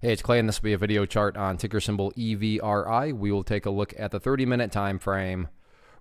Hey, it's Clay, and this will be a video chart on ticker symbol EVRI. We will take a look at the 30-minute time frame.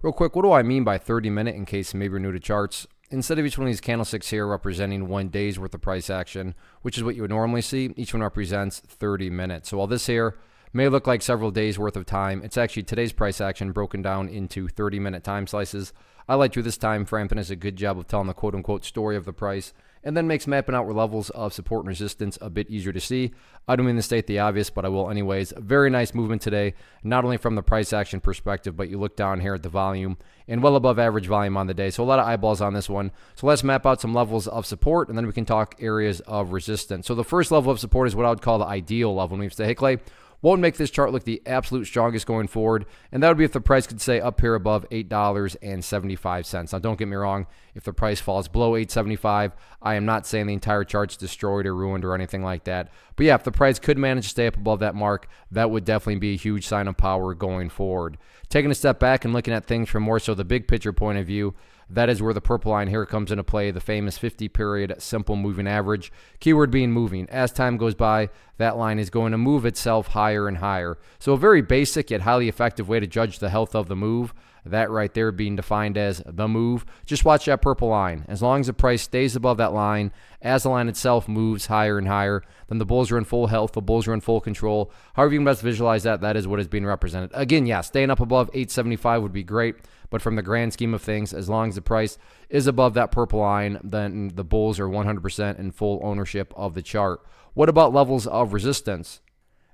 Real quick, what do I mean by 30-minute in case maybe you're new to charts? Instead of each one of these candlesticks here representing 1 day's worth of price action, which is what you would normally see, each one represents 30 minutes. So while this here may look like several days worth of time, it's actually today's price action broken down into 30-minute time slices. I like to this time frame and does a good job of telling the quote-unquote story of the price, and then makes mapping out levels of support and resistance a bit easier to see. I don't mean to state the obvious, but I will anyways. Very nice movement today, not only from the price action perspective, but you look down here at the volume, and well above average volume on the day. So a lot of eyeballs on this one. So let's map out some levels of support, and then we can talk areas of resistance. So the first level of support is what I would call the ideal level. When we say, hey Clay, what would make this chart look the absolute strongest going forward? And that would be if the price could stay up here above $8.75. Now, don't get me wrong. If the price falls below $8.75, I am not saying the entire chart's destroyed or ruined or anything like that. But yeah, if the price could manage to stay up above that mark, that would definitely be a huge sign of power going forward. Taking a step back and looking at things from more so the big picture point of view, that is where the purple line here comes into play, the famous 50-period simple moving average. Keyword being moving. As time goes by, that line is going to move itself higher and higher. So a very basic yet highly effective way to judge the health of the move. That right there being defined as the move. Just watch that purple line. As long as the price stays above that line, as the line itself moves higher and higher, then the bulls are in full health, the bulls are in full control. However you can best visualize that, that is what is being represented. Again, yeah, staying up above 875 would be great, but from the grand scheme of things, as long as the price is above that purple line, then the bulls are 100% in full ownership of the chart. What about levels of resistance?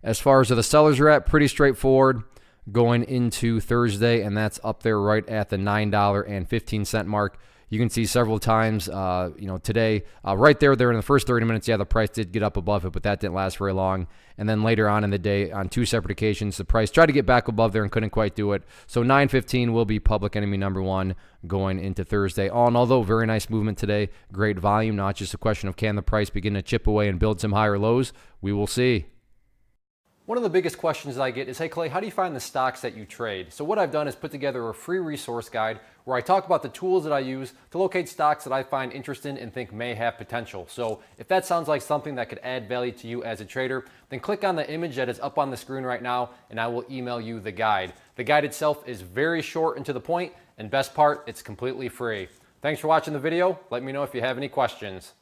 As far as where the sellers are at, pretty straightforward going into Thursday, and that's up there right at the $9.15 mark. You can see several times, today, right there in the first 30 minutes, yeah, the price did get up above it, but that didn't last very long. And then later on in the day, on 2 separate occasions, the price tried to get back above there and couldn't quite do it. So 9.15 will be public enemy number 1 going into Thursday. All in all, though, very nice movement today. Great volume, not just a question of can the price begin to chip away and build some higher lows. We will see. One of the biggest questions I get is, hey Clay, how do you find the stocks that you trade? So what I've done is put together a free resource guide where I talk about the tools that I use to locate stocks that I find interesting and think may have potential. So if that sounds like something that could add value to you as a trader, then click on the image that is up on the screen right now and I will email you the guide. The guide itself is very short and to the point, and best part, it's completely free. Thanks for watching the video. Let me know if you have any questions.